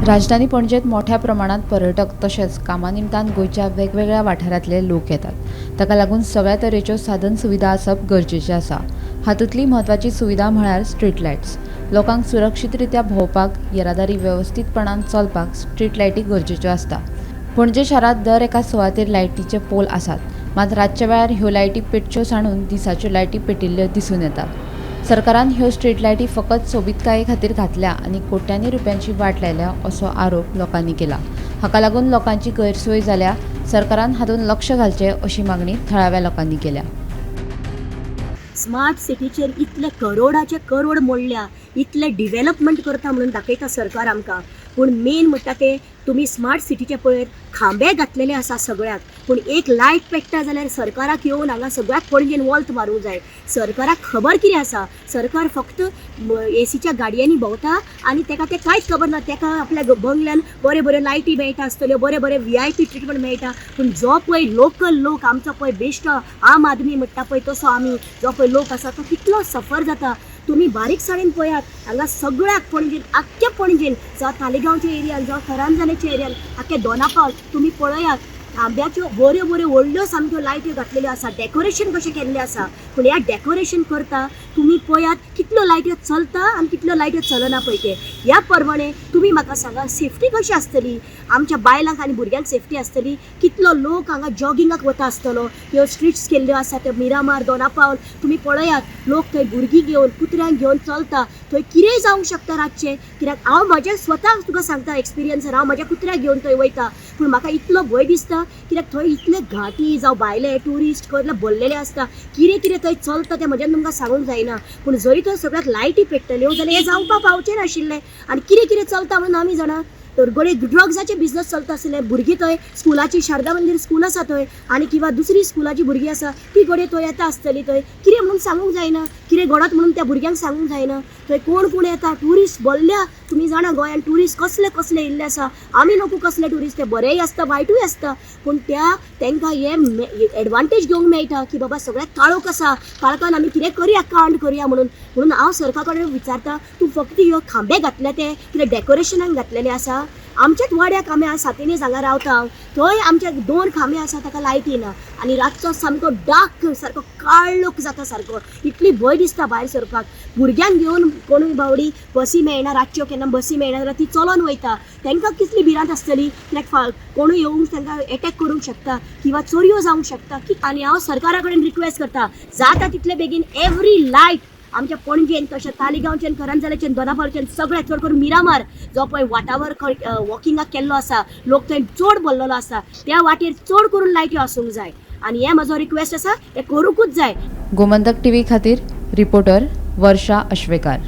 राजधानी पणजेत मोठ्या प्रमाणात पर्यटक तसेच कामानिमतान गोंयच्या वेगवेगळ्या वाठारांतले लोक येतात। ताका लागून सगळ्या तरेच्यो साधन सुविधा आसप गरजेचें आसा। हातूंतली म्हत्वाची सुविधा म्हळ्यार स्ट्रीट लायट्स। लोकांक सुरक्षीतरित्या भोंवपाक, येरादारी वेवस्थीतपणान चलपाक स्ट्रीट लायटी गरजेच्यो आसता। पणजे शारांत दर एका सुवातेर लायटीचे पोल आसात, मात रातच्या वेळार ह्यो लायटी पेटच्यो सांडून दिसाच्यो लायटी पेटिल्ल्यो दिसून येतात। सरकारान ह्यो स्ट्रीट लायटी फकत सोबीतकाये खातीर घातल्या आनी कोट्यांनी रुपयांची वाट लायल्या असो आरोप लोकांनी केला। हाका लागून लोकांची गैरसोय जाल्या। सरकारान हातूंत लक्ष घालचें अशी मागणी थळाव्या लोकांनी केल्या। स्मार्ट सिटीचेर इतले करोडाचे करोड मोडल्या, इतले डिवेलपमेंट करता म्हणून दाखयता सरकार आमकां, पूण मेन म्हणटा ते तुमी स्मार्ट सिटीचे पळय खांबे घातलेले आसा सगळ्याक, पूण एक लायट पेट्टा जाल्यार सरकाराक येवन हांगा सगळ्याक पणजेन वॉल्त मारूंक जाय। सरकाराक खबर कितें आसा? सरकार फक्त एसीच्या गाडयांनी भोंवता आनी तेका तें कांयच खबर ना। तेका आपल्या बंगल्यान बऱ्यो बऱ्यो लायटी मेळटा आसतल्यो, बरे बरे VIP ट्रिटमेंट मेळटा, पूण जो पळय लोकल लोक आमचो पळय बेश्टो आम आदमी म्हणटा पळय तसो आमी जो पळय लोक आसा तो कितलो सफर जाता। तुम्ही बारीकसाणेन पळयात, हांगा सगळ्याक पणजेन आख्ख्या पणजेन जावं तालिगांवच्या एरियान जावं करंजालेच्या एरियान आख्खे दोनापावल तुम्ही पळयात आंब्याच्यो बऱ्यो बऱ्यो व्हडल्यो सामक्यो लायट्यो घातलेल्यो आसा, डेकोरेशन कशें केल्लें आसा। पूण ह्या डेकोरेशन करता तुम्ही पळयात कितल्यो लायट्यो चलता आनी कितल्यो लायट्यो चलना पळय ते। ह्या प्रमाणे तुम्ही म्हाका सांगा सेफ्टी कशी आसतली, आमच्या बायलांक आनी भुरग्यांक सेफ्टी आसतली? कितलो लोक हांगा जॉगिंगाक वता आसतलो। ह्यो स्ट्रीट्स केल्ल्यो आसा त्यो मिरामार, दोनापावल तुम्ही पळयात लोक थंय भुरगीं घेवन कुत्र्यांक घेवन चलता। थंय कितेंय जावंक शकता रातचें, कित्याक हांव म्हज्या स्वताक तुका सांगता एक्सपिरियन्सान, हांव म्हज्या कुत्र्याक घेवन थंय वयता, पूण म्हाका इतलो भंय दिसता कित्याक थंय इतले घाटी जावं भायले ट्युरिस्ट खंय भरलेले आसता। कितें कितें थंय चलता तें म्हज्यान तुमकां सांगूंक जायना, पूण जरी थंय सगळ्याक लायटी पेट्टल्यो जाल्यार हें जावपाक पावचें नाशिल्लें। आनी कितें कितें चलता म्हणून आमी जाणा, तर गोडे ड्रग्साचे बिझनस चलता आसले। भुरगीं थंय स्कुलाची शारदा मंदिर स्कूल आसा थंय आनी किंवा दुसरी स्कुलाची भुरगीं आसा ती गोडे थंय येता आसतली। थंय कितें म्हणून सांगूंक जायना, कितें घडत म्हणून त्या भुरग्यांक सांगूंक जायना। थंय कोण कोण येता, ट्युरिस्ट भरल्या। तुम्ही जाणा गोंयान ट्युरिस्ट कसले कसले येयल्ले आसा। आमी नको कसले ट्युरिस्ट, ते बरेय आसता वायटूय आसता, पूण तेंकां हे एडवांटेज घेवंक मेळटा की बाबा सगळ्याक काळोख आसा, काळखान आमी कितें करुया, कांड करुया म्हणून हांव सरकार कडेन विचारता, तूं फक्त ह्यो खांबे घातले ते कितें डेकोरेशनाक घातलेले आसा? आमच्याच वाड्याक आमी सातेनीस हांगा रावता, थंय आमचे 2 खांबे आसा ताका लायटी ना आनी रातचो सामको डार्क सारको काळोख जाता सारको। इतली भंय दिसता भायर सरपाक। भुरग्यांक घेवन कोणूय बावडी बसी मेळना, रातच्यो केन्ना बसी मेळना जाल्यार ती चलोन वयता, तांकां कितली भिरांत आसतली, कित्याक कोणूय येवंक तांकां एटॅक करूंक शकता किंवा चोरयो जावंक शकता। आनी हांव सरकारा कडेन रिक्वेस्ट करता, जाता तितले बेगीन एवरी लायट आमच्या पणजेन तशें तालिगांवच्यान, करंजालेच्यान, दोनापावलच्यान सगळ्या चड करून मिरामार जो पळय वाटावर वॉकिंगाक केल्लो आसा, लोक थंय चड भरलेलो आसा, त्या वाटेर चड करून लायट्यो आसूंक जाय आनी हें म्हजो रिक्वेस्ट आसा, हें करूंकूच जाय। गोमंतक TV खातीर रिपोर्टर वर्षा अश्वेकार।